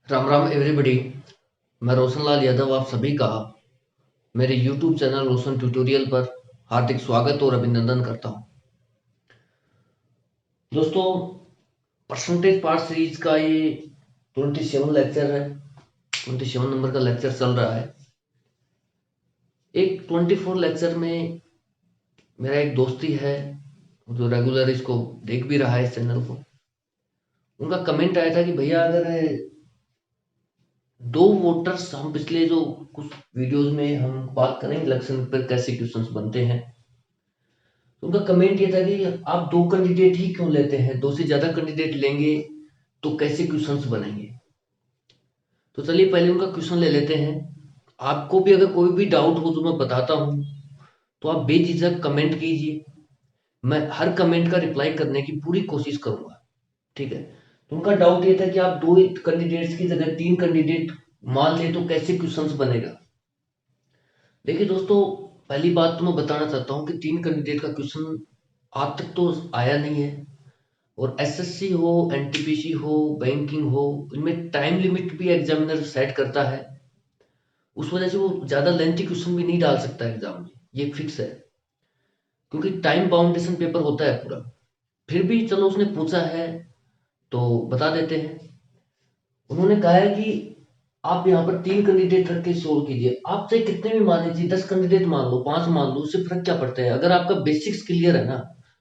Ram Ram everybody. मैं रोशन लाल यादव आप सभी का मेरे YouTube चैनल रोशन ट्यूटोरियल पर हार्दिक स्वागत और अभिनंदन करता हूं। दोस्तों, परसेंटेज पार्ट सीरीज का ये 27 लेक्चर है। 27 नंबर का लेक्चर चल रहा है। एक 24 लेक्चर में मेरा एक दोस्ती है जो रेगुलर इसको देख भी रहा है, इस चैनल को। उनका कमेंट आया था कि भैया अगर दो वोटर्स, हम पिछले जो कुछ वीडियोस में हम बात करें इलेक्शन पर कैसे क्वेश्चंस बनते हैं, तो उनका कमेंट ये था कि आप दो कैंडिडेट ही क्यों लेते हैं, दो से ज्यादा कैंडिडेट लेंगे तो कैसे क्वेश्चंस बनेंगे। तो चलिए पहले उनका क्वेश्चन ले लेते हैं। आपको भी अगर कोई भी डाउट हो तो मैं बताता हूं, तो आप बेझिझक कमेंट कीजिए। मैं हर कमेंट का रिप्लाई करने की पूरी कोशिश करूंगा। ठीक है। तो उनका डाउट ये था कि आप दो कैंडिडेट्स की जगह तीन कैंडिडेट मान ले तो कैसे क्वेश्चंस बनेगा। देखिए दोस्तों, पहली बात तो मैं बताना चाहता हूं कि तीन कैंडिडेट का क्वेश्चन आज तक तो आया नहीं है। और एसएससी हो, एनटीपीसी हो, बैंकिंग हो, इनमें टाइम लिमिट भी एग्जामिनर सेट करता है। उस वजह से वो ज्यादा लेंथी क्वेश्चन भी नहीं डाल सकता एग्जाम में, ये फिक्स है। क्योंकि टाइम बाउंडेशन पेपर होता है पूरा। फिर भी चलो उसने पूछा है तो बता देते हैं। उन्होंने कहा है कि आप यहाँ पर तीन कैंडिडेट रख के सोल्व कीजिए। आप चाहे कितने भी मान लीजिए, 10 कैंडिडेट मान लो, 5 मान लो, उससे फर्क क्या पड़ता है। अगर आपका बेसिक्स क्लियर है ना,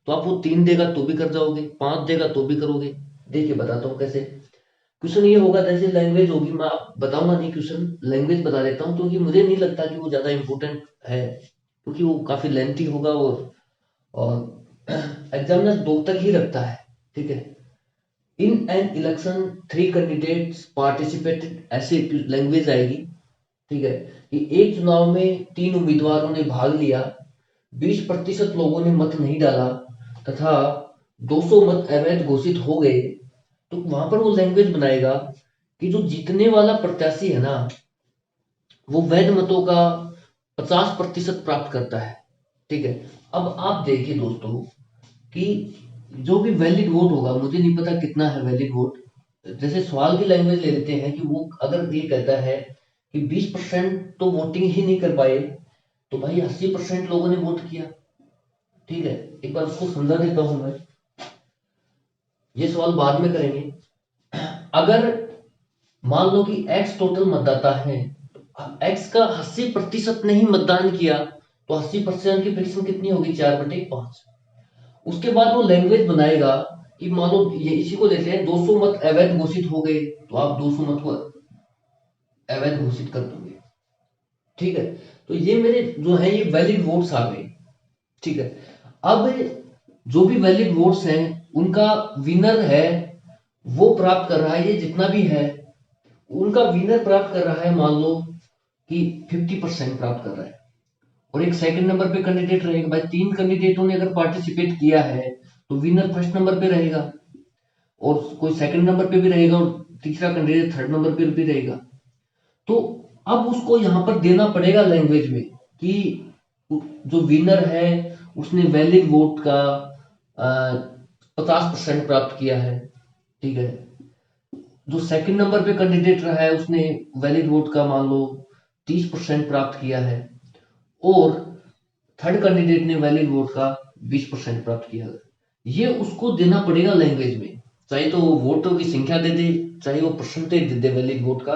तो आप वो 3 देगा तो भी कर जाओगे, 5 देगा तो भी करोगे। देखिए बताता हूँ कैसे। क्वेश्चन ये होगा, जैसे लैंग्वेज होगी, मैं आप बताऊंगा नहीं, क्वेश्चन लैंग्वेज बता देता हूँ क्योंकि मुझे नहीं लगता कि वो ज्यादा इंपॉर्टेंट है, क्योंकि वो काफी लेंथी होगा और एग्जामिनर दो तक ही रखता है। ठीक है। In an election three candidates participated, ऐसे लैंग्वेज आएगी। ठीक है। कि एक चुनाव में तीन उम्मीदवारों ने भाग लिया, 20% लोगों ने मत नहीं डाला तथा 200 मत अवैध घोषित हो गए। तो वहां पर वो लैंग्वेज बनाएगा कि जो जीतने वाला प्रत्याशी है ना, वो वैध मतों का 50% प्राप्त करता है। ठीक है। अब आप देखिए दोस्तों कि जो भी वैलिड वोट होगा, मुझे नहीं पता कितना है वैलिड वोट। जैसे सवाल की लैंग्वेज ले लेते हैं कि वो अगर ये कहता है कि 20% तो वोटिंग ही नहीं कर पाए, तो भाई 80% लोगों ने वोट किया। ठीक है। एक बार उसको समझा देता हूं मैं, ये सवाल बाद में करेंगे। अगर मान लो कि एक्स टोटल मतदाता है, एक्स का 80% ने ही मतदान किया, तो 80% की फ्रिक्शन कितनी होगी, 4/5। उसके बाद वो लैंग्वेज बनाएगा कि मान लो ये इसी को लेते हैं, 200 मत अवैध घोषित हो गए, तो आप 200 मत को अवैध घोषित कर दोगे। ठीक है। तो ये मेरे जो है ये वैलिड वोट्स आ गए। ठीक है। अब जो भी वैलिड वोट्स हैं, उनका विनर है वो प्राप्त कर रहा है, ये जितना भी है उनका विनर प्राप्त कर रहा है, मान लो कि 50% प्राप्त कर रहा है। और एक सेकंड नंबर पे कैंडिडेट रहेगा। भाई तीन कैंडिडेटों ने अगर पार्टिसिपेट किया है तो विनर फर्स्ट नंबर पे रहेगा, और कोई सेकंड नंबर पे भी रहेगा, और तीसरा कैंडिडेट थर्ड नंबर पे भी रहेगा। तो अब उसको यहां पर देना पड़ेगा लैंग्वेज में कि जो विनर है उसने वैलिड वोट का 50% प्राप्त किया है। ठीक है। जो सेकंड नंबर पे कैंडिडेट रहा है उसने वैलिड वोट का मान लो 30% प्राप्त किया है, और थर्ड कैंडिडेट ने वैलिड वोट का 20% प्राप्त किया है। ये उसको देना पड़ेगा लैंग्वेज में, चाहे तो वो वोटों की संख्या दे दे, चाहे वो परसेंटेज दे दे वैलिड वोट का।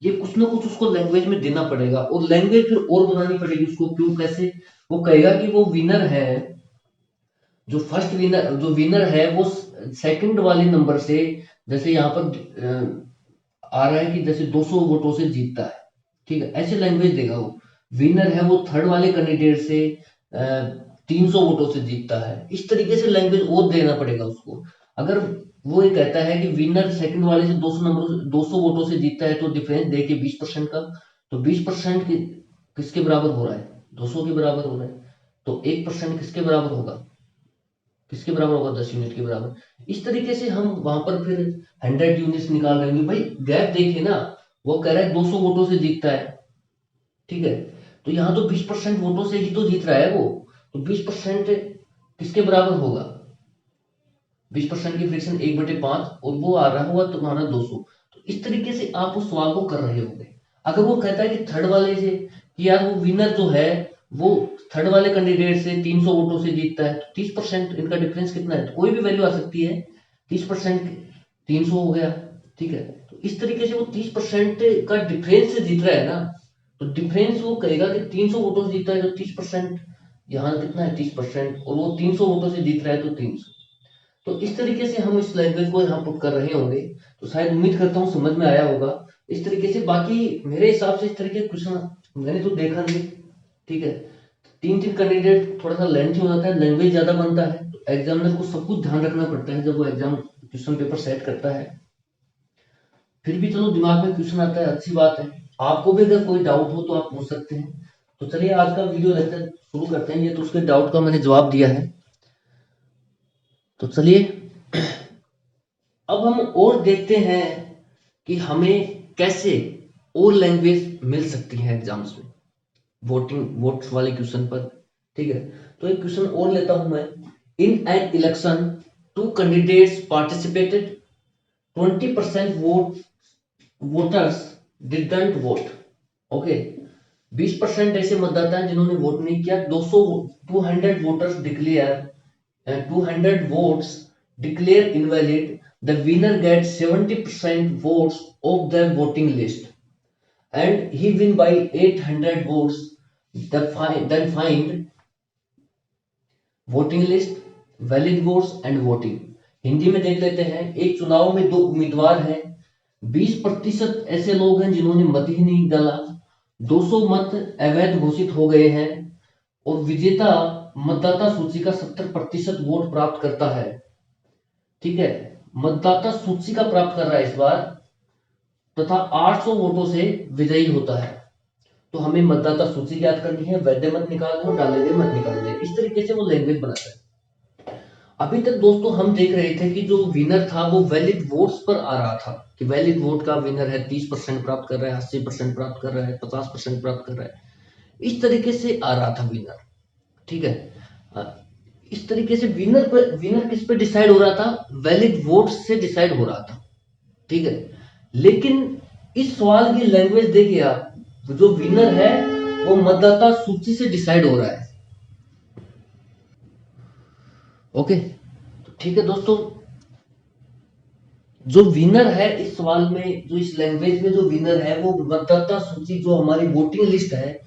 ये कुछ ना कुछ उसको लैंग्वेज में देना पड़ेगा, और लैंग्वेज फिर और बनानी पड़ेगी उसको। क्यों, कैसे? वो कहेगा कि वो विनर है, जो फर्स्ट विनर, जो विनर है वो सेकंड वाले नंबर से, जैसे यहाँ पर आ रहा है कि जैसे 200 वोटों से जीतता है। ठीक है। ऐसे लैंग्वेज देगा वो। विनर है वो थर्ड वाले कैंडिडेट से 300 वोटों से जीतता है। इस तरीके से लैंग्वेज और देना पड़ेगा उसको। अगर वो ये कहता है कि विनर सेकंड वाले से 200 वोटों से जीतता है, तो डिफरेंस दे के 20% का, तो 20% किसके बराबर हो रहा है, 200 के बराबर हो रहा है। तो 1% किसके बराबर होगा, किसके बराबर होगा, 10 यूनिट के बराबर। इस तरीके से हम वहां पर फिर 100 यूनिट्स निकाल रहे हैं। भाई गैप देखिए ना, वो कह रहा है 200 वोटों से जीतता है। ठीक है। तो यहाँ तो 20% वोटों से ही तो जीत रहा है वो। तो 20% किसके बराबर होगा, 20% की फ्रिक्शन 1/5, और वो आ रहा होगा तुम्हारा 200। तो इस तरीके से आप उस सवाल को कर रहे होंगे। अगर वो कहता है कि थर्ड वाले से कि यार वो विनर जो है वो थर्ड वाले कैंडिडेट से 300 वोटों से जीतता है, तो 30% इनका डिफरेंस कितना है, तो कोई भी वैल्यू आ सकती है। 30% 300 हो गया, ठीक है। तो इस तरीके से वो 30% का डिफरेंस से जीत रहा है ना, तो डिफरेंस वो कहेगा कि 300 वोटों से जीता है तो 30%, यहाँ कितना है 30%, और वो 300 वोटों से जीत रहा है तो 300। तो इस तरीके से हम इस लैंग्वेज को यहाँ पुट कर रहे होंगे। तो शायद उम्मीद करता हूँ समझ में आया होगा इस तरीके से। बाकी मेरे हिसाब से इस तरीके के क्वेश्चन मैंने तो देखा नहीं, ठीक है। तीन तीन कैंडिडेट थोड़ा सा लेंथी हो जाता है, लैंग्वेज ज्यादा बनता है, तो एग्जामिनर को सब कुछ ध्यान रखना पड़ता है जब वो एग्जाम क्वेश्चन पेपर सेट करता है। फिर भी चलो दिमाग में क्वेश्चन आता है, अच्छी बात है। आपको भी अगर कोई डाउट हो तो आप पूछ सकते हैं। तो चलिए आज का वीडियो लेक्चर शुरू करते हैं। ये तो उसके डाउट का मैंने जवाब दिया है। तो चलिए अब हम और देखते हैं कि हमें कैसे और लैंग्वेज मिल सकती है एग्जाम्स में, वोट्स वाले क्वेश्चन पर, ठीक है। तो एक क्वेश्चन और लेता हूं मैं। In an election two candidates participated, 20% voters didn't vote. Okay, 20% ऐसे मतदाता हैं जिन्होंने वोट नहीं किया। 200 voters declare, 200 votes declare invalid, the winner gets 70% votes of the voting list and he win by 800 votes. Then find voting list, valid votes and voting. Hindi में देख लेते हैं। एक चुनाव में दो उम्मीदवार हैं, 20% ऐसे लोग हैं जिन्होंने मत ही नहीं डाला, 200 मत अवैध घोषित हो गए हैं और विजेता मतदाता सूची का 70% वोट प्राप्त करता है, ठीक है। मतदाता सूची का प्राप्त कर रहा है इस बार, तथा 800 वोटों से विजयी होता है। तो हमें मतदाता सूची ज्ञात करनी है, वैध मत निकालने और डाले गए मत निकालने। इस तरीके से वो लैंग्वेज बनाता है। अभी तक दोस्तों हम देख रहे थे कि जो विनर था वो वैलिड वोट्स पर आ रहा था, कि वैलिड वोट का विनर है, 30% प्राप्त कर रहा है, 80% प्राप्त कर रहा है, 50% प्राप्त कर रहा है। इस तरीके से आ रहा था विनर, ठीक है। अ, इस तरीके से विनर किस पे डिसाइड हो रहा था, वैलिड वोट्स से डिसाइड हो रहा था, ठीक है। लेकिन इस सवाल की लैंग्वेज देखिए आप, जो विनर है वो मतदाता सूची से डिसाइड हो रहा है। ओके, तो ठीक है दोस्तों, जो विनर है इस सवाल में, जो इस लैंग्वेज में जो विनर है वो मतदाता सूची, जो हमारी वोटिंग लिस्ट है,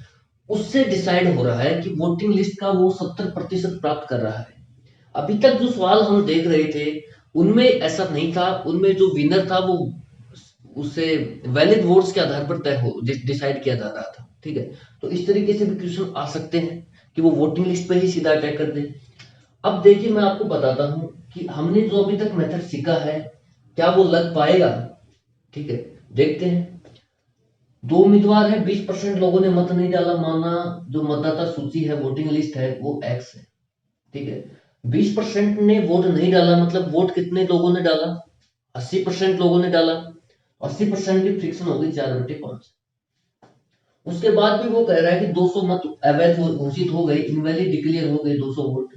उससे डिसाइड हो रहा है कि वोटिंग लिस्ट का वो 70% प्राप्त कर रहा है। अभी तक जो सवाल हम देख रहे थे उनमें ऐसा नहीं था। उनमें जो विनर था वो उससे वैलिड वोट्स के आधार पर तय हो डिसाइड किया जा रहा था, ठीक है। तो इस तरीके से भी क्वेश्चन आ सकते हैं कि वो वोटिंग लिस्ट पे ही सीधा अटैक कर दे। अब देखिए मैं आपको बताता हूं कि हमने जो अभी तक मेथड सीखा है क्या वो लग पाएगा, ठीक है। देखते हैं। दो उम्मीदवार है, 20% लोगों ने मत नहीं डाला, माना जो मतदाता सूची है, वोटिंग लिस्ट है, वो एक्स है, ठीक है। 20% ने वोट नहीं डाला, मतलब वोट कितने लोगों ने डाला, 80% लोगों ने डाला। 80% की फ्रिक्शन होगी 4/5। उसके बाद भी वो कह रहा है कि 200 मत अवैध घोषित हो गए, इनवैलिड डिक्लेयर हो गए 200 वोट।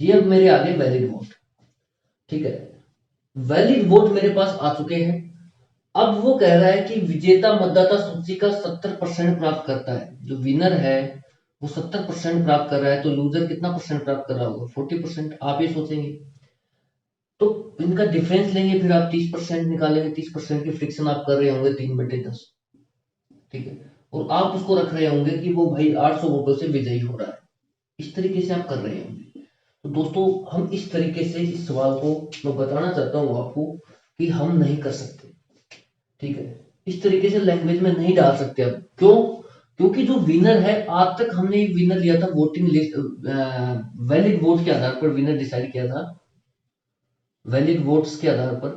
ये अब मेरे आगे वैलिड वोट, ठीक है। वैलिड वोट मेरे पास आ चुके हैं। अब वो कह रहा है कि विजेता मतदाता सूची का 70% प्राप्त करता है। जो विनर है वो 70% प्राप्त कर रहा है, तो लूजर कितना परसेंट प्राप्त कर रहा होगा, 40%। आप ये सोचेंगे तो इनका डिफरेंस लेंगे, फिर आप 30% निकालेंगे, 30% की फ्रिक्शन आप कर रहे होंगे 3/10, ठीक है। और आप उसको रख रहे होंगे कि वो भाई 800 वोटों से विजयी हो रहा है। इस तरीके से आप कर रहे होंगे। तो दोस्तों हम इस तरीके से इस सवाल को मैं बताना चाहता हूँ आपको कि हम नहीं कर सकते, ठीक है। इस तरीके से लैंग्वेज में नहीं डाल सकते। अब क्यों? क्योंकि जो विनर है, आज तक हमने विनर लिया था वोटिंग लिस्ट, वैलिड वोट के आधार पर विनर डिसाइड किया था, वैलिड वोट्स के आधार पर।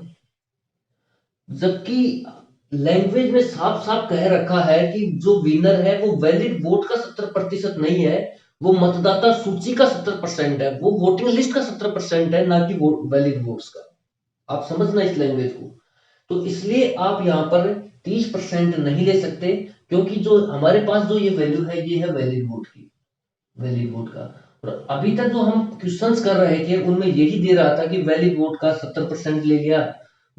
जबकि लैंग्वेज में साफ साफ कह रखा है कि जो विनर है वो वैलिड वोट का 70% नहीं है, वो मतदाता सूची का 70% है, वो वोटिंग लिस्ट का 70% है, ना कि वैलिड वोट्स का। आप समझना इस लैंग्वेज को। तो इसलिए आप यहाँ पर 30% नहीं ले सकते, क्योंकि जो हमारे पास जो ये वैल्यू है ये है वैलिड वोट की, वैलिड वोट का। और अभी तक जो हम क्वेश्चंस कर रहे थे उनमें यही दे रहा था कि वैलिड वोट का 70% ले लिया,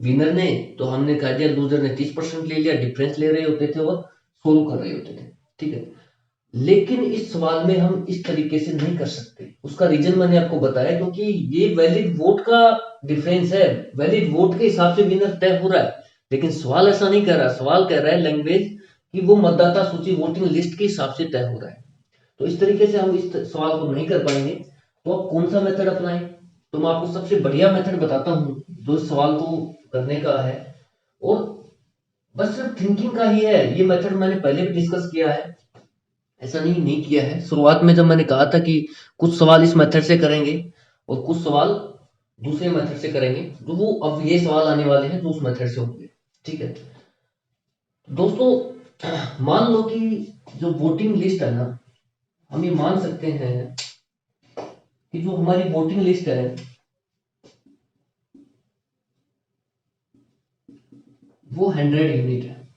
विनर ने तो हमने कह दिया, लूजर ने 30% ले लिया, डिफरेंस ले रहे होते थे और सोल्व कर रहे होते थे। ठीक है, लेकिन इस सवाल में हम इस तरीके से नहीं कर सकते। उसका रीजन मैंने आपको बताया, क्योंकि ये वैलिड वोट का डिफरेंस है, वैलिड वोट के हिसाब से विनर तय हो रहा है। लेकिन सवाल ऐसा नहीं कह रहा, सवाल कह रहा है लैंग्वेज कि वो मतदाता सूची वोटिंग लिस्ट के हिसाब से तय हो रहा है। तो इस तरीके से हम इस सवाल को नहीं कर पाएंगे। तो आप कौन सा मेथड अपनाएं? तो मैं आपको सबसे बढ़िया मेथड बताता हूँ जो इस सवाल को करने का है, और बस सिर्फ थिंकिंग का ही है। ये मेथड मैंने पहले भी डिस्कस किया है, ऐसा नहीं किया है। शुरुआत में जब मैंने कहा था कि कुछ सवाल इस मेथड से करेंगे और कुछ सवाल दूसरे मेथड से करेंगे, तो वो अब ये सवाल आने वाले हैं जो उस मेथड से होंगे। ठीक है दोस्तों, मान लो कि जो वोटिंग लिस्ट है ना, हम ये मान सकते हैं कि जो हमारी वोटिंग लिस्ट है वो 100 यूनिट है।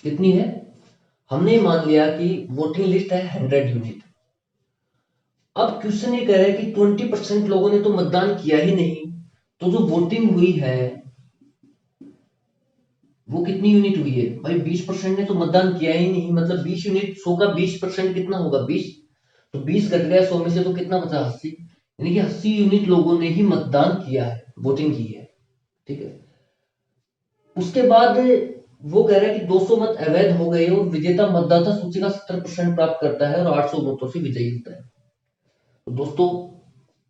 कितनी है? हमने मान लिया कि वोटिंग लिस्ट है 100 यूनिट। अब क्वेश्चन ये कह रहा है कि 20% लोगों ने तो मतदान किया ही नहीं, तो जो वोटिंग हुई है वो कितनी यूनिट हुई है? भाई 20% ने तो मतदान किया ही नहीं, मतलब 20 यूनिट, 100 का 20% कितना होगा? 20। तो 20 घट गया 100 में से, तो कितना बचा? 80। यानी कि 80 यूनिट लोगों ने ही मतदान किया है, वोटिंग की है। ठीक है, उसके बाद वो कह रहा है कि 200 मत अवैध हो गए और विजेता मतदाता सूची का 70% प्राप्त करता है और 800 वोटों से विजयी होता है। तो दोस्तों,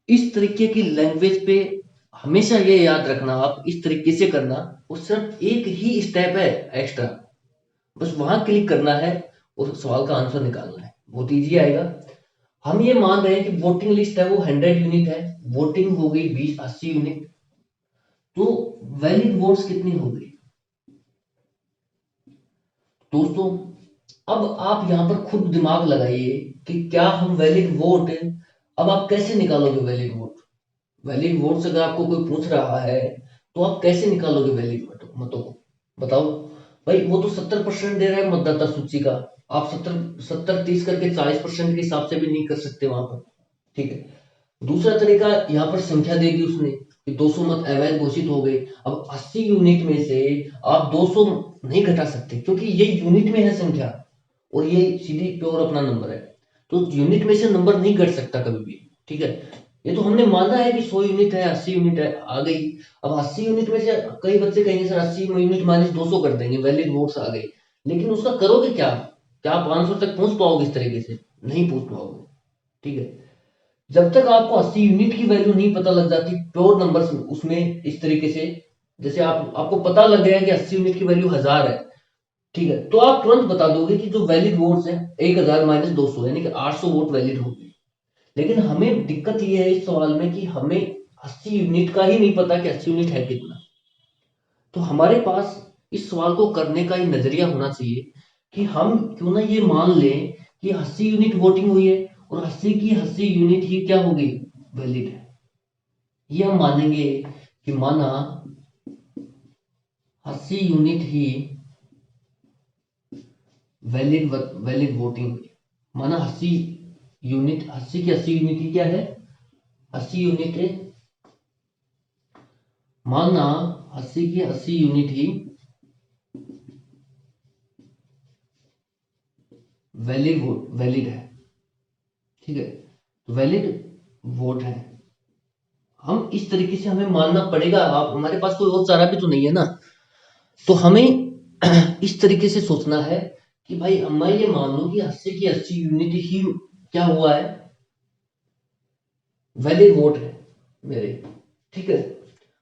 इस तरीके की लैंग्वेज पे हमेशा ये याद रखना, आप इस तरीके से करना, और सिर्फ एक ही स्टेप है एक्स्ट्रा, बस वहां क्लिक करना है और सवाल का आंसर निकालना है, बहुत ईजी आएगा। हम ये मान रहे हैं कि वोटिंग लिस्ट है वो 100 यूनिट है, वोटिंग हो गई 20-80 यूनिट, तो वैलिड वोट्स कितनी हो गई दोस्तों? अब आप यहां पर खुद दिमाग लगाइए कि क्या हम वैलिड वोट, अब आप कैसे निकालोगे वैलिड वोट? वैलिड वोट से अगर आपको कोई पूछ रहा है तो आप कैसे निकालोगे वैलिड मतों को? बताओ भाई, वो तो 70% दे रहा है मतदाता सूची का, आप 70-30 करके 40% के हिसाब से भी नहीं कर सकते वहां पर। ठीक है, दूसरा तरीका, यहाँ पर संख्या दे दी उसने कि 200 मत अवैध घोषित हो गए। अब 80 यूनिट में से आप 200 नहीं घटा सकते, क्योंकि ये यूनिट में है संख्या और ये सीधी प्योर अपना नंबर है, तो यूनिट में से नंबर नहीं घट सकता कभी भी। ठीक है, ये तो हमने माना है कि 100 यूनिट है, 80 यूनिट है, आ गई। अब 80 यूनिट में से कई बच्चे कहेंगे सर 80 यूनिट माइनस 200 कर देंगे, वैलिड वोट्स आ गई। लेकिन उसका करोगे क्या? क्या आप 500 तक पहुंच पाओगे इस तरीके से? नहीं पहुंच पाओगे। ठीक है, जब तक आपको 80 यूनिट की वैल्यू नहीं पता लग जाती प्योर नंबर्स उसमें इस तरीके से, जैसे आपको पता लग गया कि 80 यूनिट की वैल्यू 1000 है, ठीक है, तो आप तुरंत बता दोगे कि जो वैलिड वोट्स है 1000 माइनस 200 यानी कि 800 वोट वैलिड होगी। लेकिन हमें दिक्कत ये है इस सवाल में कि हमें 80 यूनिट का ही नहीं पता कि 80 यूनिट है कितना। तो हमारे पास इस सवाल को करने का ही नजरिया होना चाहिए कि हम क्यों ना ये मान लें कि 80 यूनिट वोटिंग हुई है और 80 की 80 यूनिट ही क्या होगी? वैलिड है। ये हम मानेंगे कि माना 80 यूनिट ही वैलिड वैलिड वोटिंग हुई। माना 80 यूनिट, 80 की 80 यूनिट ही क्या है? 80 यूनिट है। माना 80 की 80 यूनिट ही वैलिड है। ठीक है, वैलिड वोट है। हम इस तरीके से हमें मानना पड़ेगा, आप हमारे पास कोई और चारा भी तो नहीं है ना। तो हमें इस तरीके से सोचना है कि भाई मैं ये मान लूं कि 80 की 80 यूनिट ही क्या हुआ है? वैलिड वोट है मेरे। ठीक है,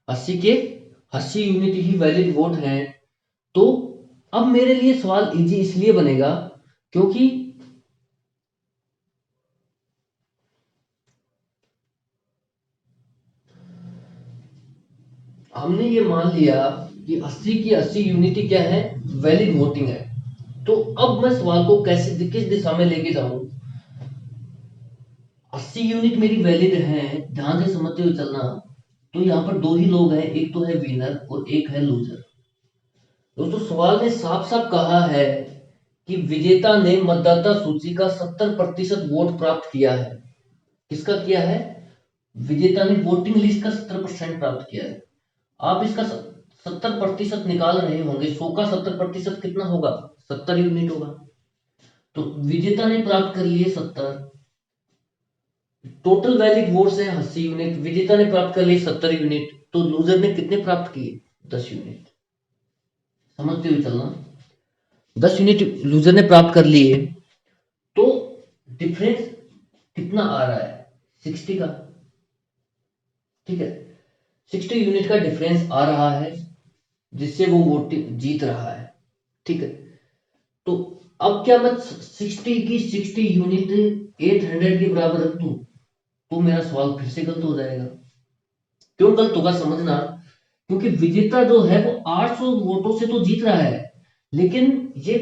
80 के 80 यूनिट ही वैलिड वोट है। तो अब मेरे लिए सवाल इजी इसलिए बनेगा क्योंकि हमने ये मान लिया कि 80 की 80 यूनिटी क्या है? वैलिड वोटिंग है। तो अब मैं सवाल को कैसे, किस दिशा में लेके जाऊं? 80 यूनिट मेरी वैलिड है, ध्यान से समझते हुए चलना। तो यहाँ पर दो ही लोग हैं, एक तो है विनर और एक है लूजर। दोस्तों, सवाल ने साफ साफ कहा है कि विजेता ने मतदाता सूची का 70% वोट प्राप्त किया है। किसका किया है? विजेता ने वोटिंग लिस्ट का 70% प्राप्त किया है। आप इसका 70% निकाल रहे होंगे, 100 का 70% कितना होगा? 70 यूनिट होगा। तो विजेता ने प्राप्त कर लिए 70, टोटल वैलिड वोट्स है 80 यूनिट, विजेता ने प्राप्त कर लिए 70 यूनिट, तो लूजर ने कितने प्राप्त किए? 10 यूनिट। समझते हुए चलना, 10 यूनिट लूजर ने प्राप्त कर लिए, तो डिफरेंस कितना आ रहा है? 60 का। ठीक है, 60 यूनिट का डिफरेंस आ रहा है, जिससे वो वोटिंग जीत रहा है। ठीक है, तो अब क्या मैं 60 की 60 यूनिट 800 के बराबर रख दूं, तो मेरा सवाल फिर से गलत हो जाएगा। क्यों गलत होगा समझना, क्योंकि विजेता जो है वो 800 वोटों से तो जीत रहा है, लेकिन ये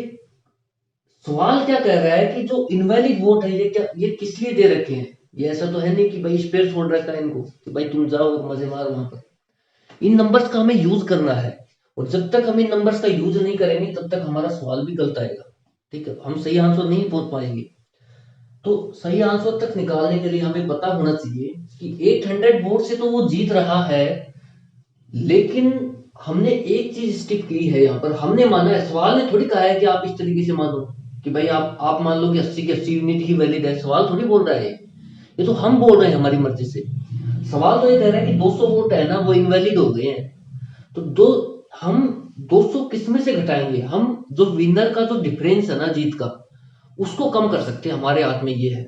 सवाल क्या कह रहा है कि जो इनवैलिड वोट है ये किस लिए दे रखे हैं? ये ऐसा तो है नहीं कि भाई स्पेयर छोड़ रखा है इनको कि भाई तुम जाओ मजे मारो वहां पर। इन नंबर्स का हमें यूज करना है, और जब तक हम इन नंबर्स का यूज नहीं करेंगे तब तक हमारा सवाल भी गलत आएगा। ठीक है, हम सही आंसर नहीं पहुंच पाएंगे। तो सही आंसर तक निकालने के लिए हमें पता होना चाहिए कि 800 वोट से तो वो जीत रहा है, लेकिन हमने एक चीज स्किप की है यहाँ पर। हमने माना है, सवाल ने थोड़ी कहा है कि आप इस तरीके से मानो कि भाई आप मान लो कि 80 की 80 यूनिट ही वैलिड है। सवाल थोड़ी बोल रहा है, ये तो हम बोल रहे हैं हमारी मर्जी से। सवाल तो ये कह रहा है कि 200 वोट है ना वो इनवैलिड हो गए हैं, तो हम 200 किस में से घटाएंगे? हम जो विनर का जो डिफरेंस है ना जीत का, उसको कम कर सकते हैं, हमारे हाथ में ये है।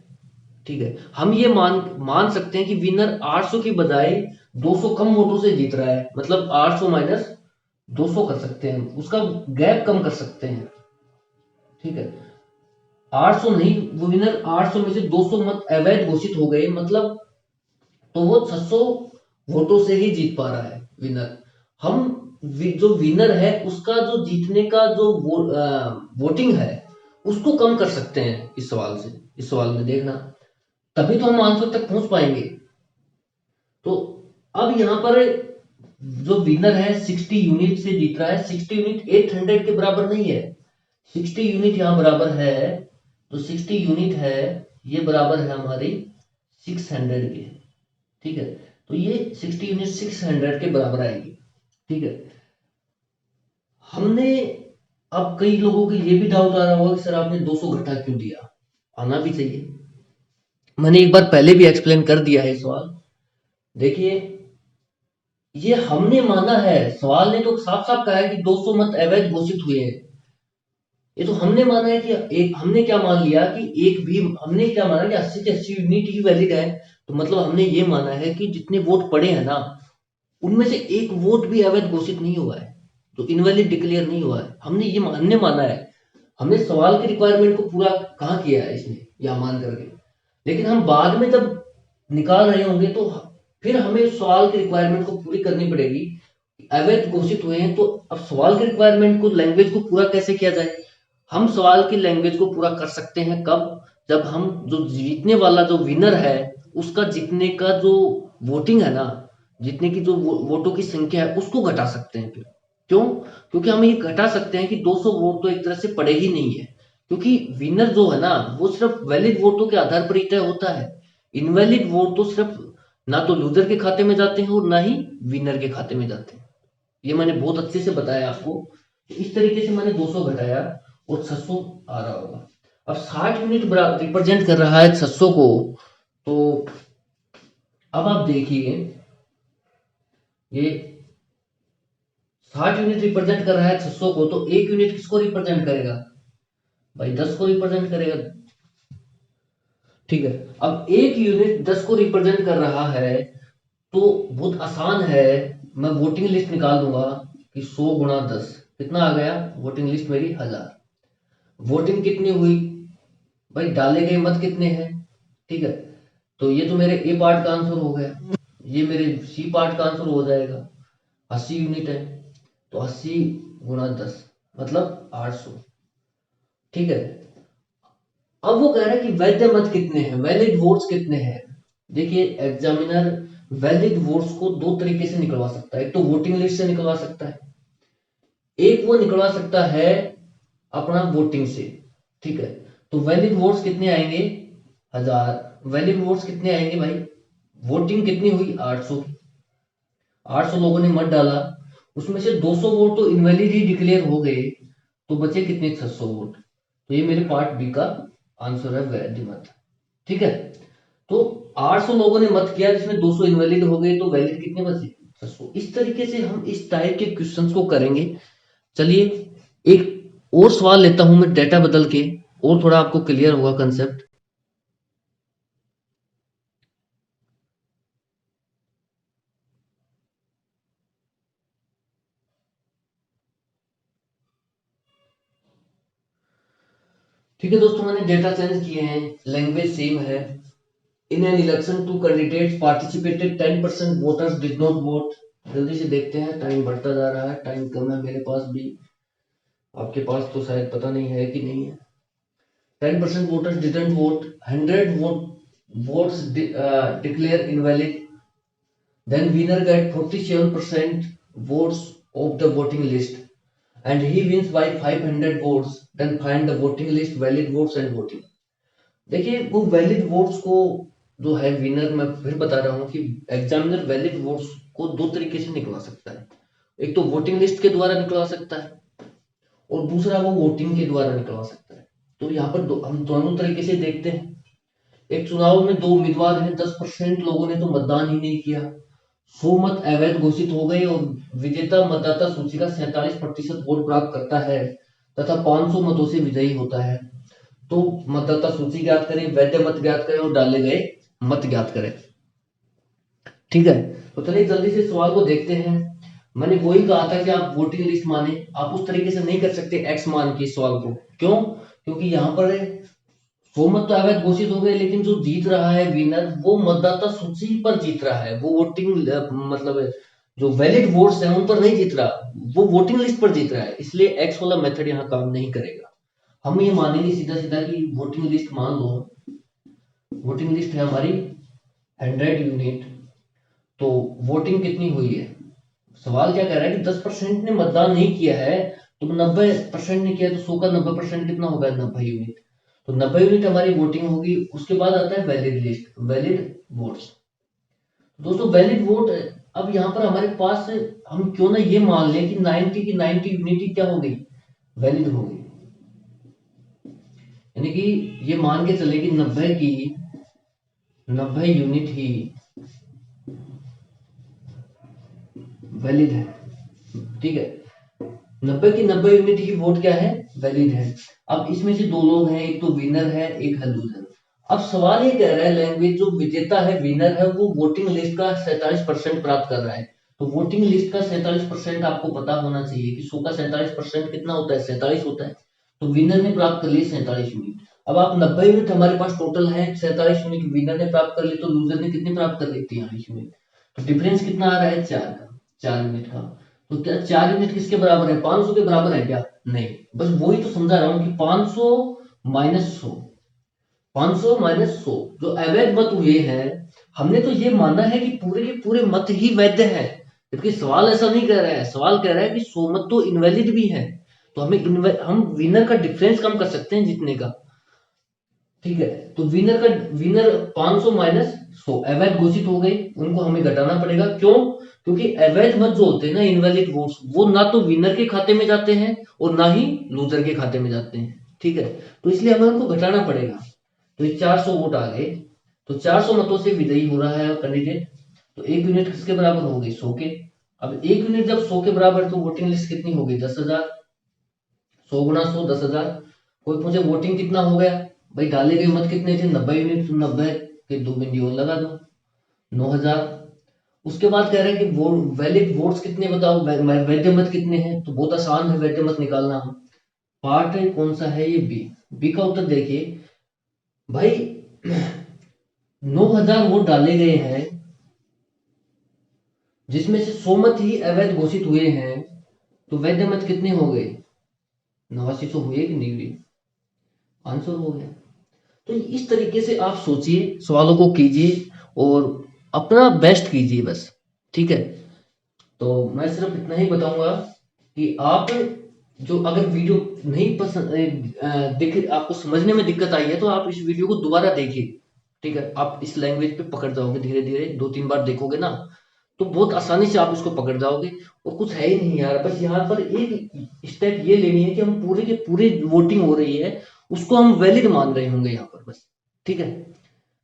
ठीक है, हम ये मान सकते हैं कि विनर 800 की बजाय 200 कम वोटों से जीत रहा है, मतलब 800 माइनस 200 कर सकते हैं, उसका गैप कम कर सकते हैं। ठीक है, 800 नहीं, वो विनर 800 में से 200 मत अवैध घोषित हो गए, मतलब तो वो 600 वोटों से ही जीत पा रहा है विनर। हम जो विनर है उसका जो जीतने का जो वोटिंग है उसको कम कर सकते हैं इस सवाल से। इस सवाल में देखना, तभी तो हम आंसर तक पहुंच पाएंगे। तो अब यहाँ पर जो विनर है 60 यूनिट से जीत रहा है, 60 यूनिट 800 के बराबर नहीं है। 60 यूनिट यहाँ बराबर है, तो 60 यूनिट है ये बराबर है हमारी 600 के। ठीक है, तो ये 60 यूनिट 600 के बराबर आएगी। ठीक है, हमने, अब कई लोगों को ये भी डाउट आ रहा होगा कि सर आपने 200 घटा क्यों दिया? आना भी चाहिए, मैंने एक बार पहले भी एक्सप्लेन कर दिया है सवाल। देखिए, ये हमने माना है, सवाल ने तो साफ साफ कहा है कि 200 मत अवैध घोषित हुए हैं। ये तो हमने माना है कि एक, हमने क्या मान लिया कि एक भी, हमने क्या माना कि 80 से 80 यूनिट ही वैलिड है, तो मतलब हमने ये माना है कि जितने वोट पड़े हैं ना उनमें से एक वोट भी अवैध घोषित नहीं हुआ है, तो इनवैलिड डिक्लेयर नहीं हुआ है। हमने माना है, हमने सवाल की रिक्वायरमेंट को पूरा कहाँ किया है इसमें, या मान करके। लेकिन हम बाद में जब निकाल रहे होंगे तो फिर हमें सवाल की रिक्वायरमेंट को पूरी करनी पड़ेगी। अवैध घोषित हुए हैं, तो अब सवाल की रिक्वायरमेंट को, लैंग्वेज को पूरा कैसे किया जाए? हम सवाल की लैंग्वेज को पूरा कर सकते हैं कब? जब हम जो जीतने वाला जो विनर है उसका जीतने का जो वोटिंग है ना, जीतने की जो वोटों की संख्या है उसको घटा सकते हैं। फिर क्यों? क्योंकि हम ये घटा सकते हैं कि 200 वोट तो एक तरह से पड़े ही नहीं है, क्योंकि विनर जो है ना वो सिर्फ वैलिड वोटों के आधार पर ही तय होता है। इनवैलिड वोट तो सिर्फ ना तो लूजर के खाते में जाते हैं और ना ही विनर के खाते में जाते हैं। ये मैंने बहुत अच्छे से बताया आपको। इस तरीके से मैंने 200 घटाया और 600 आ रहा होगा। अब 60 यूनिट रिप्रेजेंट कर रहा है 600 को, तो अब आप देखिए, ये 60 यूनिट रिप्रेजेंट कर रहा है 600 को, तो एक यूनिट किसको रिप्रेजेंट करेगा भाई? 10 को रिप्रेजेंट करेगा। ठीक है, अब एक यूनिट 10 को रिप्रेजेंट कर रहा है, तो बहुत आसान है, मैं वोटिंग लिस्ट निकाल दूंगा कि 100 गुणा 10 कितना आ गया? वोटिंग लिस्ट मेरी 1000। वोटिंग कितनी हुई भाई? डाले गए मत कितने हैं? ठीक है, तो ये तो मेरे ए पार्ट का आंसर हो गया, ये मेरे सी पार्ट का आंसर हो जाएगा। 80 यूनिट है, तो 80 गुणा 10 मतलब 800। ठीक है, अब वो कह रहा है कि वैध मत कितने हैं, वैलिड वोट्स कितने हैं। देखिए, एग्जामिनर वैलिड वोट्स को दो तरीके से निकलवा सकता है। एक तो वोटिंग लिस्ट से निकलवा सकता है, एक वो निकलवा सकता है अपना वोटिंग से। ठीक है, तो वैलिड वोट्स कितने आएंगे? 1000। वैलिड वोट्स कितने आएंगे भाई? वोटिंग कितनी हुई? 800 की। 800 लोगों ने मत डाला, उसमें से 200 वोट तो इनवैलिड ही डिक्लेयर हो गए, तो बचे कितने 600 वोट। तो ये मेरे पार्ट बी का आंसर है वैध मत। ठीक है, तो 800 लोगों ने मत किया जिसमें 200 इनवैलिड हो गए, तो वैलिड कितने बचे 600। इस तरीके से हम इस टाइप के क्वेश्चंस को करेंगे। चलिए एक और सवाल लेता हूं मैं डेटा बदल के, और थोड़ा आपको क्लियर होगा कंसेप्ट। ठीक है दोस्तों, मैंने डेटा चेंज किए हैं, लैंग्वेज सेम है। In an election two candidates participated 10% voters did not vote. जल्दी से देखते हैं, टाइम बढ़ता जा रहा है, टाइम कम है मेरे पास भी, आपके पास तो शायद पता नहीं है कि नहीं है। 10% voters didn't vote, 100 votes declare invalid, then winner get 47% votes of the voting list and he wins by 500 votes, then find the voting list valid votes and voting। देखिए वो वैलिड वोट्स को जो है विनर, मैं फिर बता रहा हूँ कि एग्जामिनर वैलिड वोट्स को दो तरीके से निकलवा सकता है। एक तो वोटिंग लिस्ट के द्वारा निकलवा सकता है और दूसरा वो वोटिंग के द्वारा निकलवा सकता है। तो यहाँ पर हम दोनों तरीके से देखते हैं। एक चुनाव में दो उम्मीदवार हैं, 10% लोगों ने तो मतदान ही नहीं किया, 100 मत अवैध घोषित हो गए और विजेता मतदाता सूची का 47% वोट प्राप्त करता है तथा 500 मतों से विजयी होता है। तो मतदाता सूची ज्ञात करें, वैध मत ज्ञात करें और डाले गए मत ज्ञात करें। ठीक है, तो चलिए जल्दी से सवाल को देखते हैं। मैंने वही कहा था कि आप वोटिंग लिस्ट माने, आप उस तरीके से नहीं कर सकते एक्स मान के सवाल को। क्यों? क्योंकि यहाँ पर 100 मत तो अवैध घोषित हो गए, लेकिन जो जीत रहा है विनर वो मतदाता सूची पर जीत रहा है, वो वोटिंग मतलब जो वैलिड वोट्स हैं उन पर नहीं जीत रहा, वो वोटिंग लिस्ट पर जीत रहा है, इसलिए एक्स वाला मेथड यहाँ काम नहीं करेगा। हम ये मानेंगे सीधा सीधा कि वोटिंग लिस्ट मान लो, वोटिंग लिस्ट है हमारी 100 यूनिट, तो वोटिंग कितनी हुई है। सवाल क्या कह रहा है कि 10% ने मतदान नहीं किया है, तो 90% ने किया, तो 100 का 90% कितना होगा 90 यूनिट। तो 90 यूनिट हमारी वोटिंग होगी। उसके बाद आता है वैलिड लिस्ट, वैलिड वोट्स। दोस्तों वैलिड वोट, अब यहाँ पर हमारे पास हम क्यों ना ये मान लें कि 90 की 90 यूनिट ही क्या हो गई, वैलिड हो गई। यानी कि ये मान के चले कि 90 की 90 यूनिट ही वैलिड है। ठीक है, 90 की 90 यूनिट की वोट क्या है, वैलिड है। अब इसमें से दो लोग हैं, एक तो विनर है एक है लूजर। अब सवाल ये कह रहा है लैंग्वेज जो विजेता है विनर है वो वोटिंग लिस्ट का 47% प्राप्त कर रहा है। तो वोटिंग लिस्ट का 47% आपको पता होना चाहिए कि 100 का 47% कितना होता है, 47 होता है। तो विनर ने प्राप्त कर ली 47 यूनिट। अब आप 90 यूनिट हमारे पास टोटल है, 47 यूनिट विनर ने प्राप्त कर ली, तो लूजर ने कितनी प्राप्त कर ली 43 यूनिट। तो डिफरेंस कितना आ रहा है 4 का, 4 यूनिट का। तो क्या 4 यूनिट किसके बराबर है, 500 के बराबर है क्या, नहीं। बस वही तो समझा रहा हूं कि 500 माइनस 100, 500 माइनस 100 जो अवैध मत हुए हैं, हमने तो ये माना है कि पूरे के पूरे मत ही वैध है, जबकि सवाल ऐसा नहीं कह रहा है। सवाल कह रहा है कि 100 मत तो इनवैलिड भी है, तो हम विनर का डिफरेंस कम कर सकते हैं जीतने का। ठीक है, तो विनर 500 माइनस 100 अवैध घोषित हो गए, उनको हमें घटाना पड़ेगा। क्यों? क्योंकि अवैध मत जो होते हैं ना, इनवैलिड वोट्स, वो ना तो विनर के खाते में जाते हैं और ना ही लूजर के खाते में जाते हैं। ठीक है, तो इसलिए हमें उनको घटाना पड़ेगा। तो ये 400 वोट आ गए, तो 400 मतों से विजयी हो रहा है कैंडिडेट। तो एक यूनिट किसके बराबर हो गई, 100 के। अब एक यूनिट जब 100 के बराबर, तो वोटिंग लिस्ट कितनी हो गई 10,000। 100 गुना 100 10,000। कोई पूछे वोटिंग कितना हो गया, भाई डाले गए मत कितने थे 90 यूनिट, तो 90 के 2 बिंदी और लगा दो 9,000। उसके बाद कह रहे हैं कि वो वैलिड वोट्स कितने बताओ, वैध मत कितने हैं। तो बहुत आसान है वैध मत निकालना। पार्ट है कौन सा है ये, बी। बी का उत्तर देखिए भाई, 9,000 वोट डाले गए हैं जिसमें से 100 मत ही अवैध घोषित हुए हैं, तो वैध मत कितने हो गए 8900 हुए कि नहीं हुए, आंसर हो गया। तो इस तरीके से आप सोचिए, सवालों को कीजिए और अपना बेस्ट कीजिए बस। ठीक है, तो मैं सिर्फ इतना ही बताऊंगा कि आप जो अगर वीडियो नहीं पसंद दिख आपको समझने में दिक्कत आई है, तो आप इस वीडियो को दोबारा देखिए। ठीक है, आप इस लैंग्वेज पे पकड़ जाओगे धीरे धीरे, 2-3 बार देखोगे ना, तो बहुत आसानी से आप इसको पकड़ जाओगे। और कुछ है ही नहीं यार, बस यहाँ पर एक स्टेप ये लेनी है कि हम पूरे के पूरे वोटिंग हो रही है उसको हम वैलिड मान रहे होंगे यहाँ पर बस। ठीक है,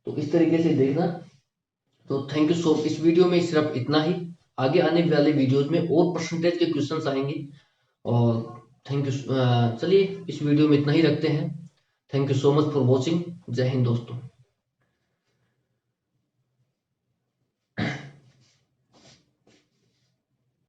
तो इस तरीके से देखना। तो थैंक यू सो, इस वीडियो में सिर्फ इतना ही। आगे आने वाले वीडियोज में और परसेंटेज के क्वेश्चंस आएंगे। और थैंक यू, चलिए इस वीडियो में इतना ही रखते हैं। Thank you so much for watching. जय हिंद दोस्तों।